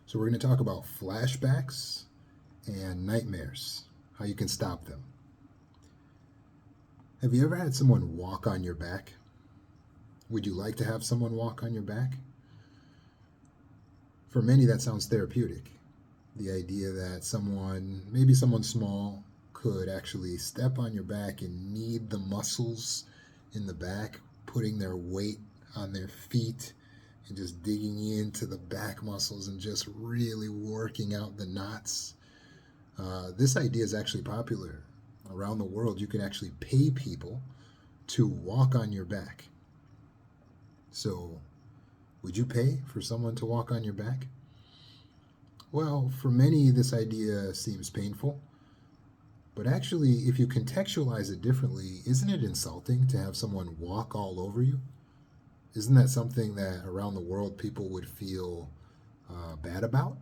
So we're going to talk about flashbacks and nightmares, how you can stop them. Have you ever had someone walk on your back? Would you like to have someone walk on your back? For many, that sounds therapeutic. The idea that someone, maybe someone small, could actually step on your back and knead the muscles in the back, putting their weight on their feet and just digging into the back muscles and just really working out the knots. This idea is actually popular around the world. You can actually pay people to walk on your back. So, would you pay for someone to walk on your back? Well, for many, this idea seems painful. But actually, if you contextualize it differently, isn't it insulting to have someone walk all over you? Isn't that something that around the world people would feel bad about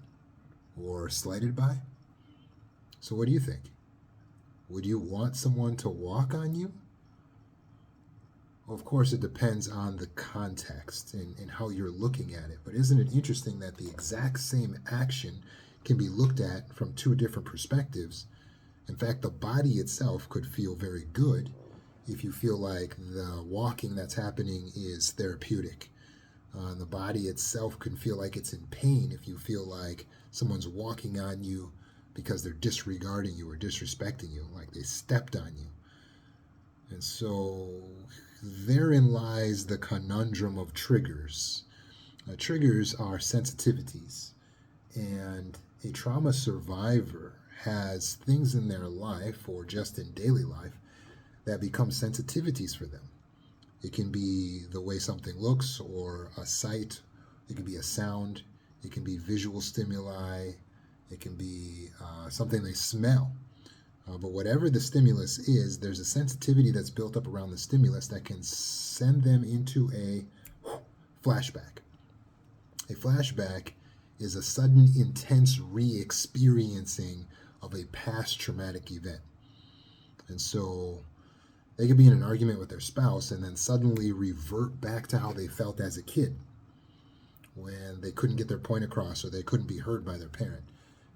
or slighted by? So, what do you think? Would you want someone to walk on you? Well, of course, it depends on the context and how you're looking at it. But isn't it interesting that the exact same action can be looked at from two different perspectives? In fact, the body itself could feel very good if you feel like the walking that's happening is therapeutic. The body itself can feel like it's in pain if you feel like someone's walking on you because they're disregarding you or disrespecting you, like they stepped on you. And so therein lies the conundrum of triggers. Triggers are sensitivities, and a trauma survivor has things in their life or just in daily life that become sensitivities for them. It can be the way something looks or a sight, it can be a sound, it can be visual stimuli, it can be something they smell. But whatever the stimulus is, there's a sensitivity that's built up around the stimulus that can send them into a flashback. A flashback is a sudden, intense re-experiencing of a past traumatic event. And so they could be in an argument with their spouse and then suddenly revert back to how they felt as a kid when they couldn't get their point across or they couldn't be heard by their parent.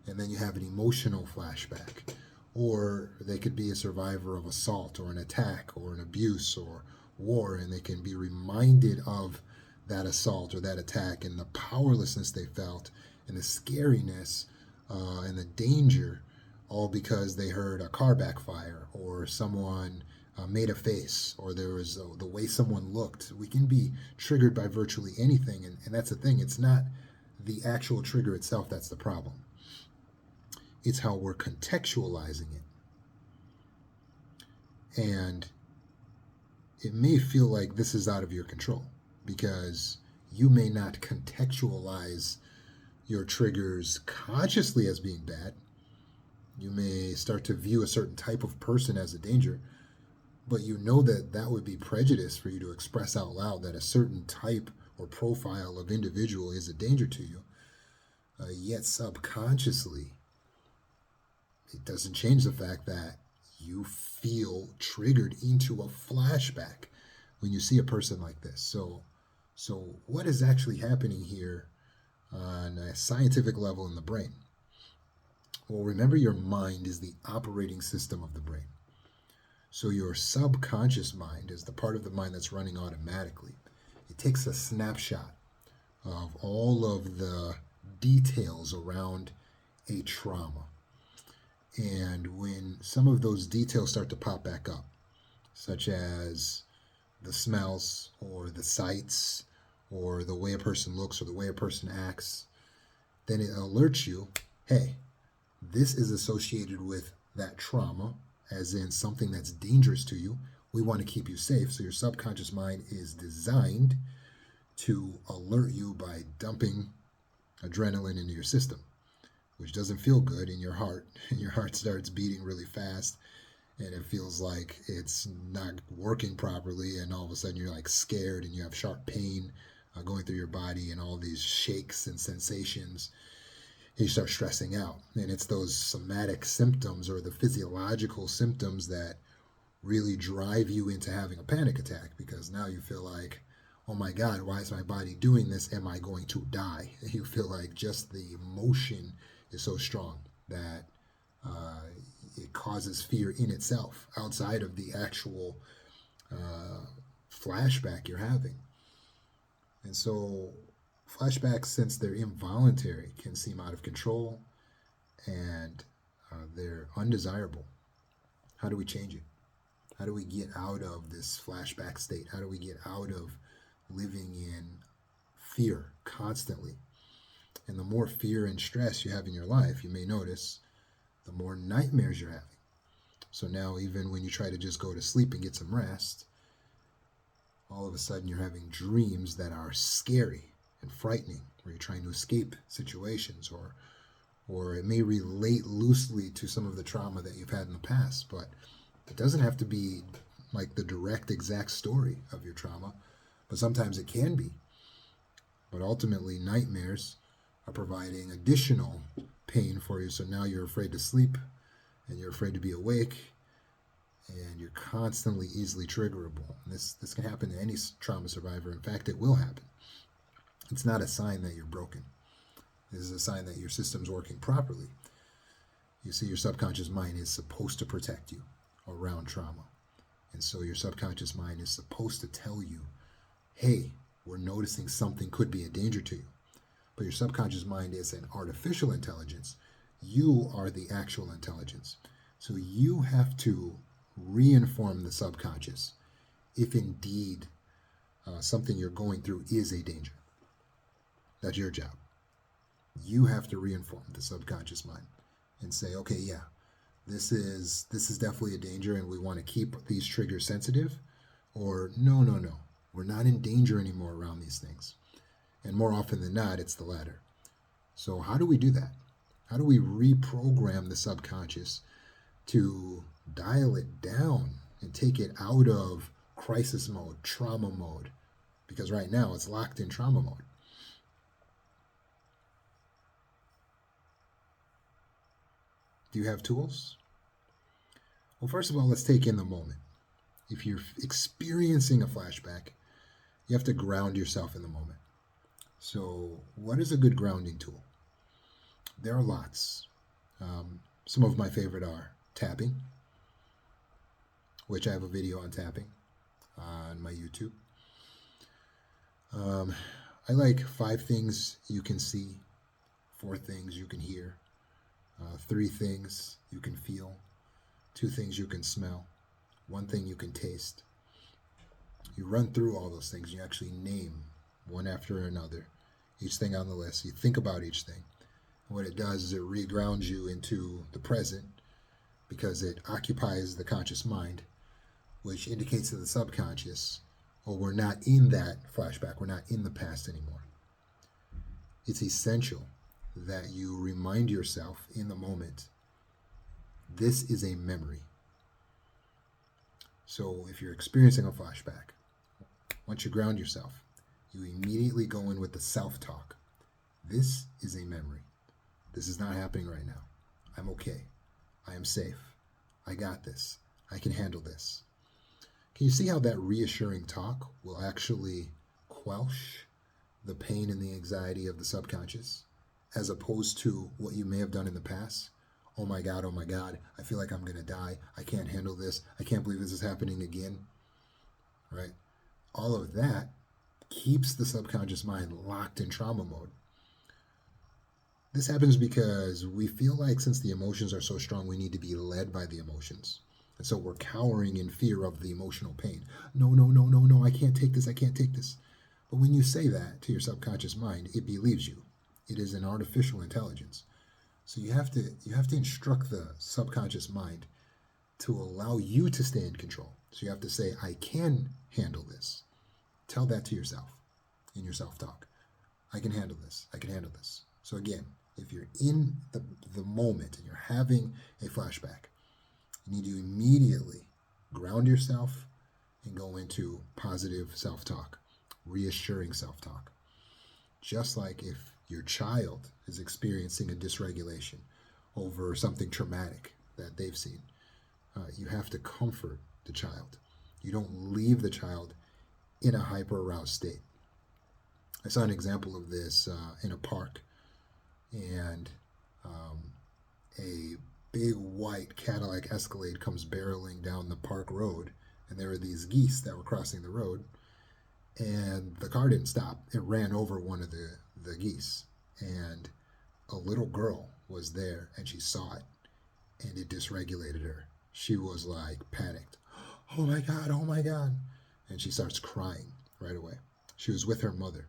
And then you have an emotional flashback. Or they could be a survivor of assault or an attack or an abuse or war, and they can be reminded of that assault or that attack and the powerlessness they felt and the scariness and the danger, all because they heard a car backfire or someone made a face or there was the way someone looked. We can be triggered by virtually anything, and that's the thing. It's not the actual trigger itself that's the problem. It's how we're contextualizing it. And it may feel like this is out of your control because you may not contextualize your triggers consciously as being bad. You may start to view a certain type of person as a danger, but you know that that would be prejudice for you to express out loud that a certain type or profile of individual is a danger to you. Yet subconsciously, it doesn't change the fact that you feel triggered into a flashback when you see a person like this. So what is actually happening here on a scientific level in the brain? Well, remember, your mind is the operating system of the brain. So your subconscious mind is the part of the mind that's running automatically. It takes a snapshot of all of the details around a trauma. And when some of those details start to pop back up, such as the smells or the sights or the way a person looks or the way a person acts, then it alerts you, hey, this is associated with that trauma, as in something that's dangerous to you. We want to keep you safe. So your subconscious mind is designed to alert you by dumping adrenaline into your system, which doesn't feel good in your heart. And your heart starts beating really fast and it feels like it's not working properly. And all of a sudden you're like scared and you have sharp pain going through your body and all these shakes and sensations. And you start stressing out. And it's those somatic symptoms or the physiological symptoms that really drive you into having a panic attack, because now you feel like, oh my God, why is my body doing this? Am I going to die? You feel like just the emotion is so strong that uh, it causes fear in itself outside of the actual uh, flashback you're having. And so, flashbacks, since they're involuntary, can seem out of control and they're undesirable. How do we change it? How do we get out of this flashback state? How do we get out of living in fear constantly? And the more fear and stress you have in your life, you may notice the more nightmares you're having. So now, even when you try to just go to sleep and get some rest, all of a sudden you're having dreams that are scary and frightening, where you're trying to escape situations, or it may relate loosely to some of the trauma that you've had in the past, but it doesn't have to be like the direct exact story of your trauma, but sometimes it can be. But ultimately, nightmares are providing additional pain for you. So now you're afraid to sleep and you're afraid to be awake and you're constantly easily triggerable. And this can happen to any trauma survivor. In fact, it will happen. It's not a sign that you're broken. This is a sign that your system's working properly. You see, your subconscious mind is supposed to protect you around trauma. And so your subconscious mind is supposed to tell you, hey, we're noticing something could be a danger to you. But your subconscious mind is an artificial intelligence. You are the actual intelligence. So you have to reinform the subconscious if indeed something you're going through is a danger. That's your job. You have to reinform the subconscious mind and say, okay, yeah, this is definitely a danger and we want to keep these triggers sensitive, or no, we're not in danger anymore around these things. And more often than not, it's the latter. So how do we do that? How do we reprogram the subconscious to dial it down and take it out of crisis mode, trauma mode? Because right now it's locked in trauma mode. Do you have tools? Well, first of all, let's take in the moment. If you're experiencing a flashback, you have to ground yourself in the moment. So what is a good grounding tool? There are lots. Some of my favorite are tapping, which I have a video on tapping on my YouTube. I like 5 things you can see, 4 things you can hear, 3 things you can feel, 2 things you can smell, 1 thing you can taste. You run through all those things. You actually name one after another, each thing on the list. You think about each thing. And what it does is it regrounds you into the present because it occupies the conscious mind, which indicates to the subconscious, oh, we're not in that flashback. We're not in the past anymore. It's essential that you remind yourself in the moment, this is a memory. So if you're experiencing a flashback, once you ground yourself, you immediately go in with the self-talk. This is a memory. This is not happening right now. I'm okay. I am safe. I got this. I can handle this. Can you see how that reassuring talk will actually quelch the pain and the anxiety of the subconscious, as opposed to what you may have done in the past? Oh my God, I feel like I'm going to die. I can't handle this. I can't believe this is happening again. Right? All of that keeps the subconscious mind locked in trauma mode. This happens because we feel like since the emotions are so strong, we need to be led by the emotions. And so we're cowering in fear of the emotional pain. No, I can't take this. But when you say that to your subconscious mind, it believes you. It is an artificial intelligence. So you have to instruct the subconscious mind to allow you to stay in control. So you have to say, I can handle this. Tell that to yourself in your self-talk. I can handle this. I can handle this. So again, if you're in the moment and you're having a flashback, you need to immediately ground yourself and go into positive self-talk, reassuring self-talk. Just like if your child is experiencing a dysregulation over something traumatic that they've seen, you have to comfort the child. You don't leave the child in a hyper-aroused state. I saw an example of this in a park, and a big white Cadillac Escalade comes barreling down the park road, and there were these geese that were crossing the road, and the car didn't stop. It ran over one of the geese, and a little girl was there, and she saw it, and it dysregulated her. She was like panicked. Oh my God, oh my God. And she starts crying right away. She was with her mother.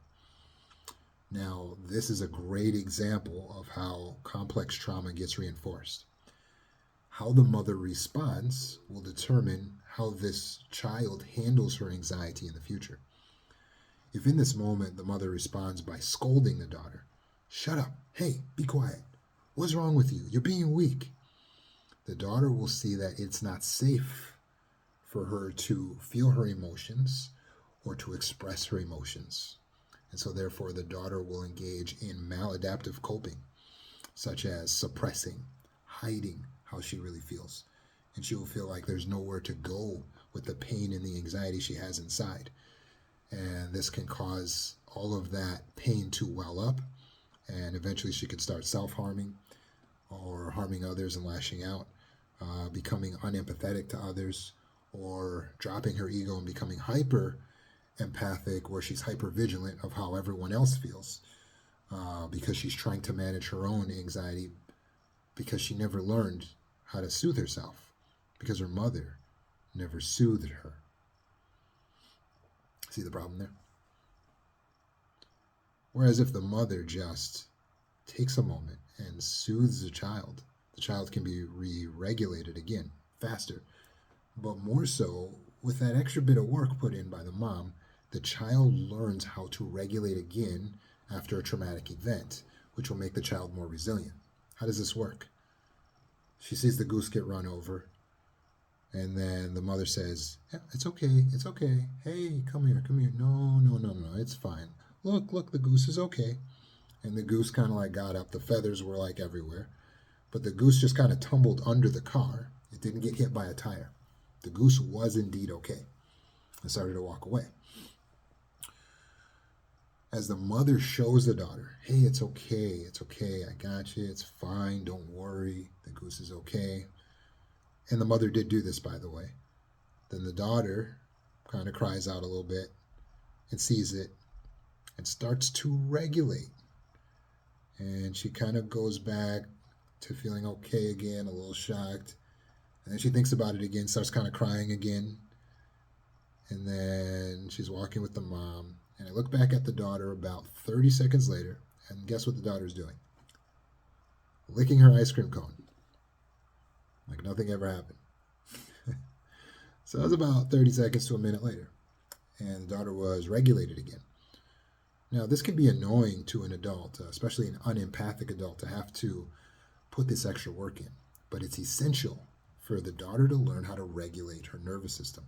Now, this is a great example of how complex trauma gets reinforced. How the mother responds will determine how this child handles her anxiety in the future. If in this moment the mother responds by scolding the daughter, "Shut up, hey, be quiet. What's wrong with you? You're being weak." The daughter will see that it's not safe for her to feel her emotions or to express her emotions. And so therefore the daughter will engage in maladaptive coping, such as suppressing, hiding how she really feels. And she will feel like there's nowhere to go with the pain and the anxiety she has inside. And this can cause all of that pain to well up, and eventually she could start self-harming or harming others and lashing out, becoming unempathetic to others, or dropping her ego and becoming hyper empathic, where she's hyper vigilant of how everyone else feels, because she's trying to manage her own anxiety, because she never learned how to soothe herself, because her mother never soothed her. See the problem there? Whereas if the mother just takes a moment and soothes the child can be re-regulated again faster. But more so, with that extra bit of work put in by the mom, the child learns how to regulate again after a traumatic event, which will make the child more resilient. How does this work? She sees the goose get run over, and then the mother says, "Yeah, it's okay, it's okay. Hey, come here. No, it's fine. Look, the goose is okay." And the goose kind of like got up. The feathers were like everywhere. But the goose just kind of tumbled under the car. It didn't get hit by a tire. The goose was indeed okay and started to walk away. As the mother shows the daughter, "Hey, it's okay, I got you, it's fine, don't worry, the goose is okay." And the mother did do this, by the way. Then the daughter kind of cries out a little bit and sees it and starts to regulate. And she kind of goes back to feeling okay again, a little shocked. And then she thinks about it again, starts kind of crying again. And then she's walking with the mom. And I look back at the daughter about 30 seconds later, and guess what the daughter's doing? Licking her ice cream cone. Like nothing ever happened. So that was about 30 seconds to a minute later. And the daughter was regulated again. Now, this can be annoying to an adult, especially an unempathic adult, to have to put this extra work in. But it's essential for the daughter to learn how to regulate her nervous system.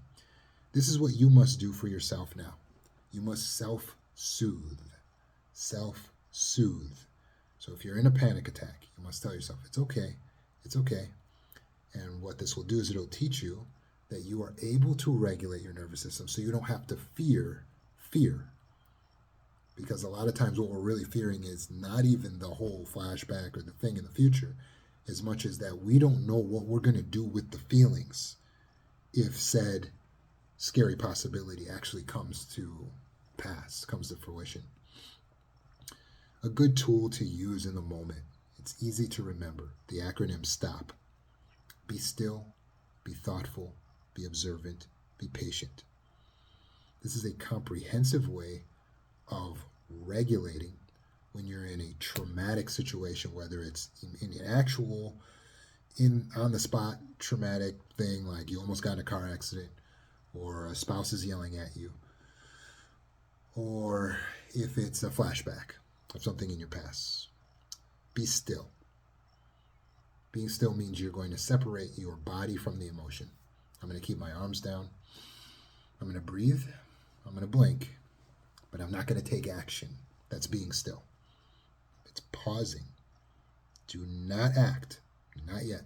This is what you must do for yourself now. You must self-soothe. Self-soothe. So if you're in a panic attack, you must tell yourself, it's okay, it's okay. And what this will do is it'll teach you that you are able to regulate your nervous system so you don't have to fear. Because a lot of times what we're really fearing is not even the whole flashback or the thing in the future, as much as that we don't know what we're going to do with the feelings if said scary possibility actually comes to pass, comes to fruition. A good tool to use in the moment, it's easy to remember, the acronym STOP. Be still, be thoughtful, be observant, be patient. This is a comprehensive way of regulating when you're in a traumatic situation, whether it's in an actual, on the spot traumatic thing, like you almost got in a car accident, or a spouse is yelling at you, or if it's a flashback of something in your past. Be still. Being still means you're going to separate your body from the emotion. I'm going to keep my arms down. I'm going to breathe. I'm going to blink. But I'm not going to take action. That's being still. It's pausing. Do not act. Not yet.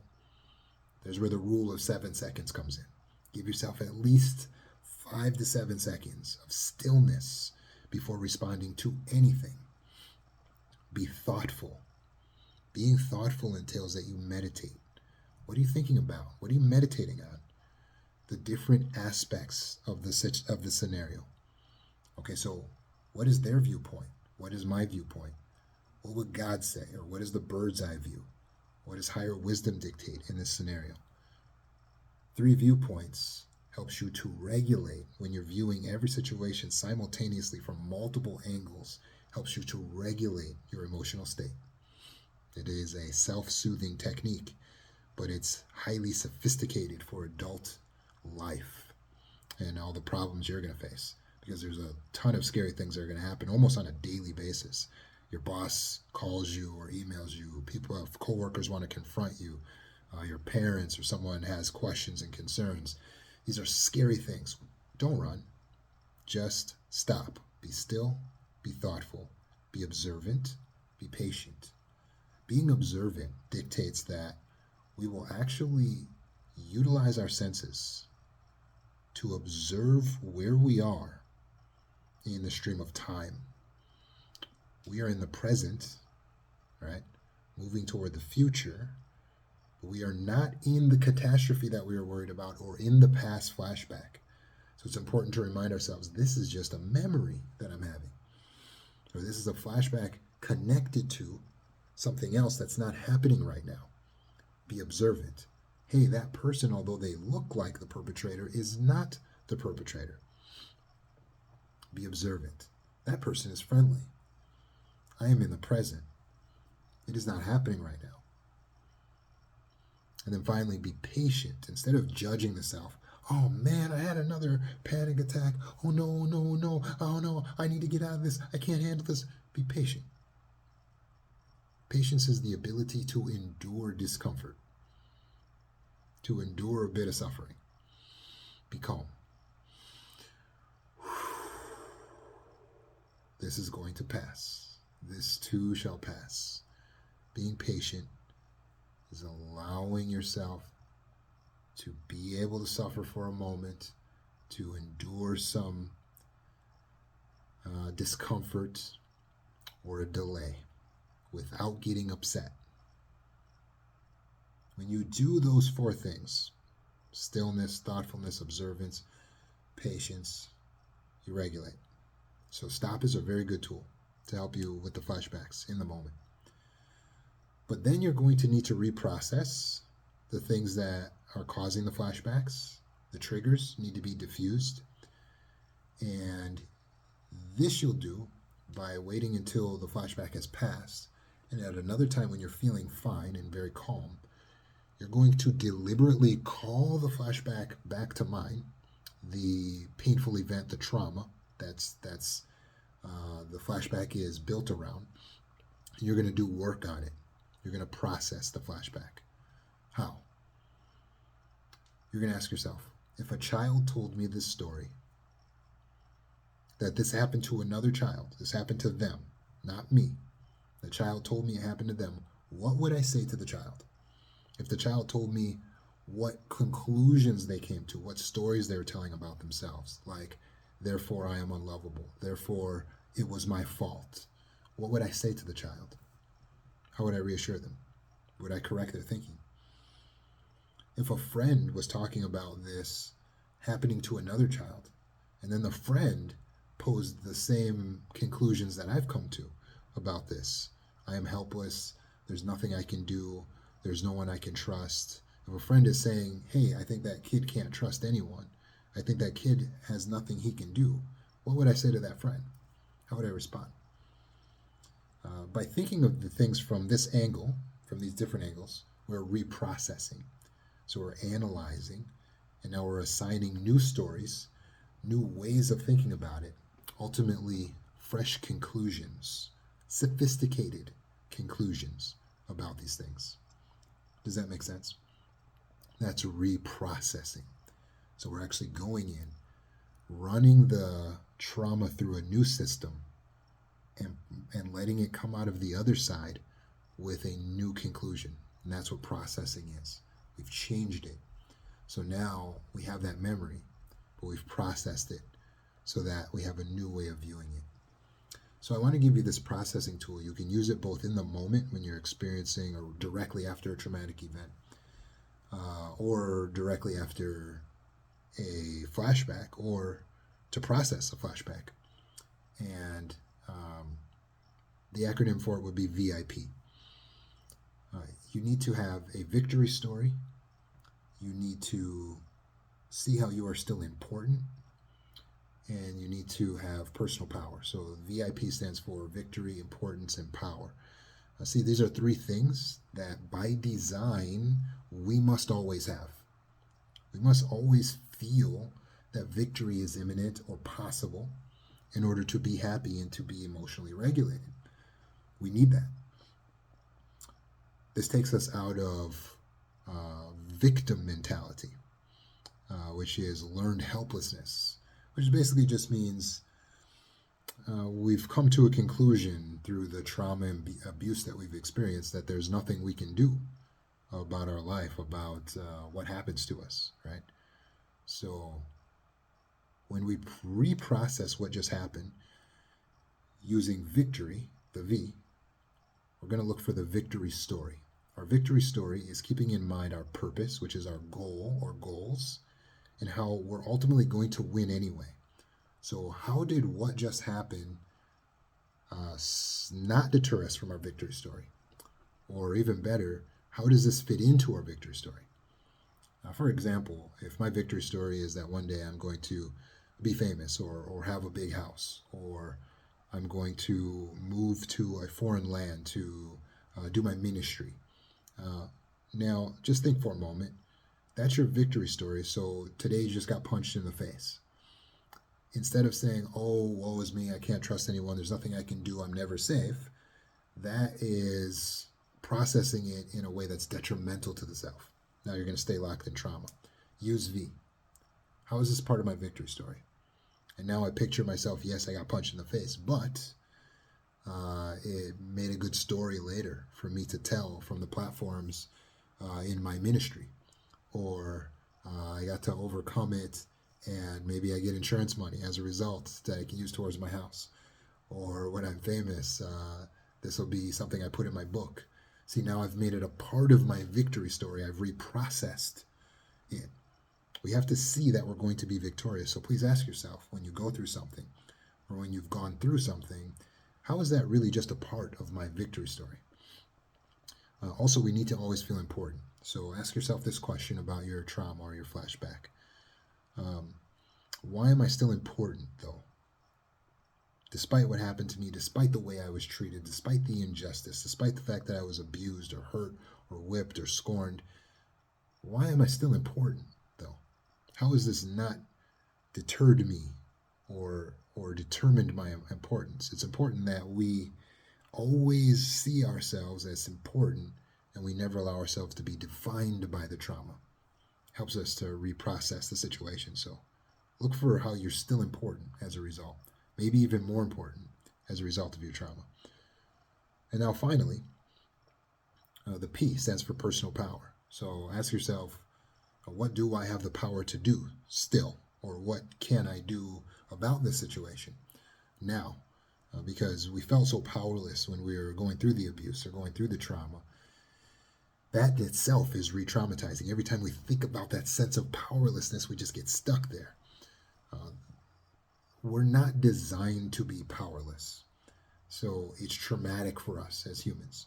There's where the rule of 7 seconds comes in. Give yourself at least 5 to 7 seconds of stillness before responding to anything. Be thoughtful. Being thoughtful entails that you meditate. What are you thinking about? What are you meditating on? The different aspects of the scenario. Okay, so what is their viewpoint? What is my viewpoint? What would God say? Or what is the bird's eye view? What does higher wisdom dictate in this scenario? 3 viewpoints helps you to regulate when you're viewing every situation simultaneously from multiple angles, helps you to regulate your emotional state. It is a self-soothing technique, but it's highly sophisticated for adult life and all the problems you're going to face, because there's a ton of scary things that are going to happen almost on a daily basis. Your boss calls you or emails you. People have coworkers want to confront you. Your parents or someone has questions and concerns. These are scary things. Don't run. Just stop. Be still. Be thoughtful. Be observant. Be patient. Being observant dictates that we will actually utilize our senses to observe where we are in the stream of time. We are in the present, right? Moving toward the future. But we are not in the catastrophe that we are worried about or in the past flashback. So it's important to remind ourselves this is just a memory that I'm having. Or this is a flashback connected to something else that's not happening right now. Be observant. Hey, that person, although they look like the perpetrator, is not the perpetrator. Be observant. That person is friendly. I am in the present. It is not happening right now. And then finally, be patient. Instead of judging the self, oh man, I had another panic attack. Oh no. Oh no, I need to get out of this. I can't handle this. Be patient. Patience is the ability to endure discomfort, to endure a bit of suffering. Be calm. This is going to pass. This too shall pass. Being patient is allowing yourself to be able to suffer for a moment, to endure some discomfort or a delay without getting upset. When you do those 4 things, stillness, thoughtfulness, observance, patience, you regulate. So stop is a very good tool to help you with the flashbacks in the moment. But then you're going to need to reprocess the things that are causing the flashbacks. The triggers need to be diffused. And this you'll do by waiting until the flashback has passed. And at another time when you're feeling fine and very calm, you're going to deliberately call the flashback back to mind, the painful event, the trauma that's the flashback is built around. You're going to do work on it. You're going to process the flashback. How? You're going to ask yourself, if a child told me this story, that this happened to another child, this happened to them, not me, the child told me it happened to them, what would I say to the child? If the child told me what conclusions they came to, what stories they were telling about themselves, like, therefore I am unlovable, therefore it was my fault, what would I say to the child? How would I reassure them? Would I correct their thinking? If a friend was talking about this happening to another child, and then the friend posed the same conclusions that I've come to about this, I am helpless, there's nothing I can do, there's no one I can trust. If a friend is saying, hey, I think that kid can't trust anyone, I think that kid has nothing he can do, what would I say to that friend? How would I respond? By thinking of the things from this angle, from these different angles, we're reprocessing. So we're analyzing, and now we're assigning new stories, new ways of thinking about it, ultimately fresh conclusions, sophisticated conclusions about these things. Does that make sense? That's reprocessing. So we're actually going in, running the trauma through a new system, and letting it come out of the other side with a new conclusion. And that's what processing is. We've changed it. So now we have that memory. but we've processed it so that we have a new way of viewing it. So I want to give you this processing tool. You can use it both in the moment when you're experiencing or directly after a traumatic event, or directly after a flashback, or to process a flashback. And the acronym for it would be VIP. You need to have a victory story. You need to see how you are still important. And you need to have personal power. So VIP stands for victory, importance, and power. See, these are three things that by design we must always have. We must always feel that victory is imminent or possible in order to be happy and to be emotionally regulated. We need that. This takes us out of victim mentality, which is learned helplessness, which basically just means we've come to a conclusion through the trauma and abuse that we've experienced that there's nothing we can do about our life, about what happens to us, right? So when we reprocess what just happened using victory, the V, we're going to look for the victory story. Our victory story is keeping in mind our purpose, which is our goal or goals, and how we're ultimately going to win anyway. So how did what just happened not deter us from our victory story? Or even better, how does this fit into our victory story? For example, if my victory story is that one day I'm going to be famous or have a big house, or I'm going to move to a foreign land to do my ministry. Now, just think for a moment. That's your victory story. So today you just got punched in the face. Instead of saying, oh, woe is me, I can't trust anyone, there's nothing I can do, I'm never safe, that is processing it in a way that's detrimental to the self. Now you're going to stay locked in trauma. Use V. How is this part of my victory story? And now I picture myself, yes, I got punched in the face, but it made a good story later for me to tell from the platforms in my ministry. Or I got to overcome it, and maybe I get insurance money as a result that I can use towards my house. Or when I'm famous, this will be something I put in my book. See, now I've made it a part of my victory story. I've reprocessed it. We have to see that we're going to be victorious. So please ask yourself, when you go through something, or when you've gone through something, how is that really just a part of my victory story? Also, we need to always feel important. So ask yourself this question about your trauma or your flashback. Why am I still important, though? Despite what happened to me, despite the way I was treated, despite the injustice, despite the fact that I was abused or hurt or whipped or scorned, why am I still important, though? How has this not deterred me or determined my importance? It's important that we always see ourselves as important, and we never allow ourselves to be defined by the trauma. Helps us to reprocess the situation. So look for how you're still important as a result. Maybe even more important as a result of your trauma. And now finally, the P stands for personal power. So ask yourself, what do I have the power to do still? Or what can I do about this situation now? Because we felt so powerless when we were going through the abuse or going through the trauma. That itself is re-traumatizing. Every time we think about that sense of powerlessness, we just get stuck there. We're not designed to be powerless. So it's traumatic for us as humans.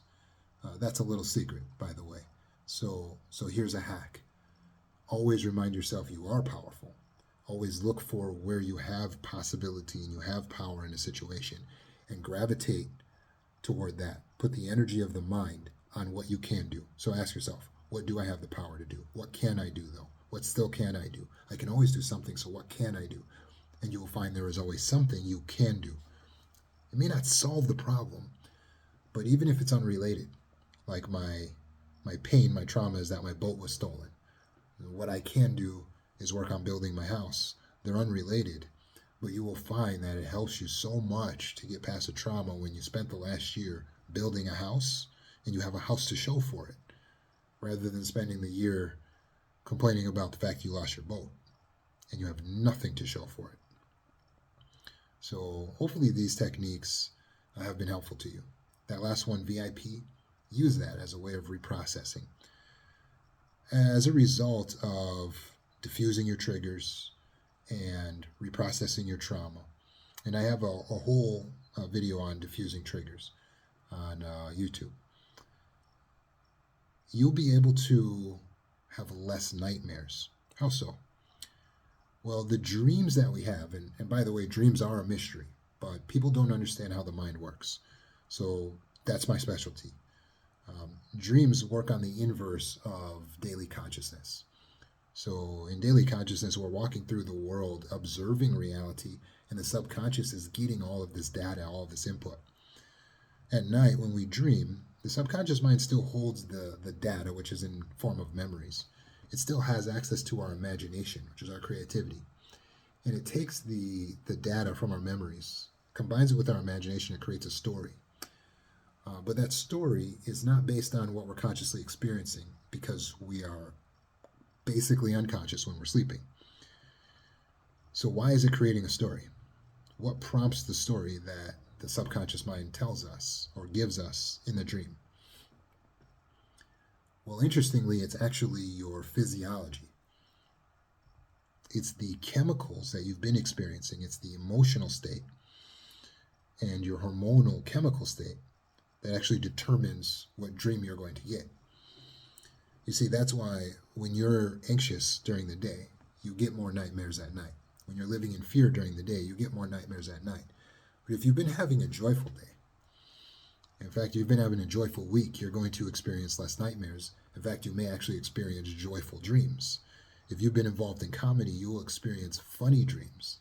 That's a little secret, by the way. So here's a hack. Always remind yourself you are powerful. Always look for where you have possibility and you have power in a situation and gravitate toward that. Put the energy of the mind on what you can do. So ask yourself, what do I have the power to do? What can I do, though? What still can I do? I can always do something, so what can I do? And you will find there is always something you can do. It may not solve the problem, but even if it's unrelated, like my pain, my trauma is that my boat was stolen. What I can do is work on building my house. They're unrelated, but you will find that it helps you so much to get past a trauma when you spent the last year building a house and you have a house to show for it, rather than spending the year complaining about the fact you lost your boat. and you have nothing to show for it. So hopefully these techniques have been helpful to you. That last one, VIP, use that as a way of reprocessing. As a result of diffusing your triggers and reprocessing your trauma, and I have a whole video on diffusing triggers on YouTube, you'll be able to have less nightmares. How so? Well, the dreams that we have, and by the way, dreams are a mystery, but people don't understand how the mind works. So that's my specialty. Dreams work on the inverse of daily consciousness. So in daily consciousness, we're walking through the world, observing reality, and the subconscious is getting all of this data, all of this input. At night, when we dream, the subconscious mind still holds the data, which is in form of memories. It still has access to our imagination, which is our creativity. And it takes the data from our memories, combines it with our imagination, and creates a story. But that story is not based on what we're consciously experiencing, because we are basically unconscious when we're sleeping. So why is it creating a story? What prompts the story that the subconscious mind tells us or gives us in the dream? Well, interestingly, it's actually your physiology. It's the chemicals that you've been experiencing. It's the emotional state and your hormonal chemical state that actually determines what dream you're going to get. You see, that's why when you're anxious during the day, you get more nightmares at night. When you're living in fear during the day, you get more nightmares at night. But if you've been having a joyful day, in fact, you've been having a joyful week, you're going to experience less nightmares. In fact, you may actually experience joyful dreams. If you've been involved in comedy, you'll experience funny dreams.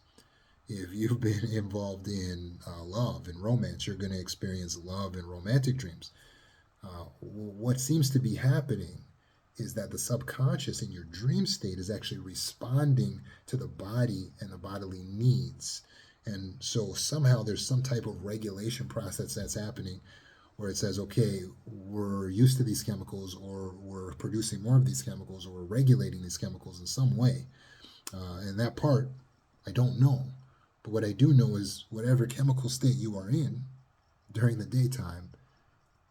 If you've been involved in love and romance, you're going to experience love and romantic dreams. What seems to be happening is that the subconscious in your dream state is actually responding to the body and the bodily needs. And so somehow there's some type of regulation process that's happening where it says, okay, we're used to these chemicals, or we're producing more of these chemicals, or we're regulating these chemicals in some way. And that part, I don't know. But what I do know is whatever chemical state you are in during the daytime,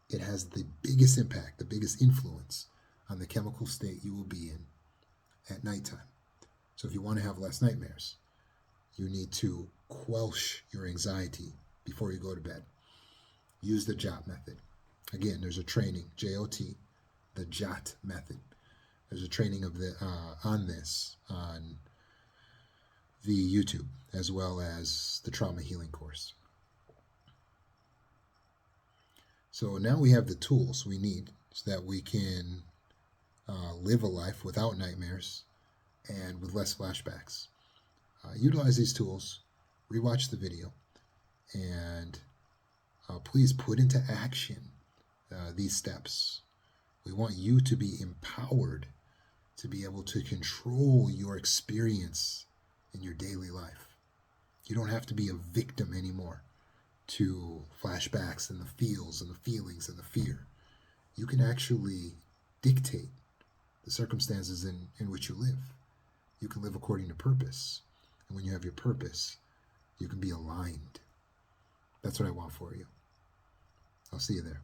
it has the biggest impact, the biggest influence on the chemical state you will be in at nighttime. So if you want to have less nightmares, you need to quelch your anxiety before you go to bed. Use the JOT method. Again, there's a training, J-O-T, the JOT method. There's a training of on this on the YouTube, as well as the trauma healing course. So now we have the tools we need so that we can live a life without nightmares and with less flashbacks. Utilize these tools, rewatch the video, and please put into action these steps. We want you to be empowered to be able to control your experience in your daily life. You don't have to be a victim anymore to flashbacks and the feels and the feelings and the fear. You can actually dictate the circumstances in which you live. You can live according to purpose. And when you have your purpose, you can be aligned. That's what I want for you. I'll see you there.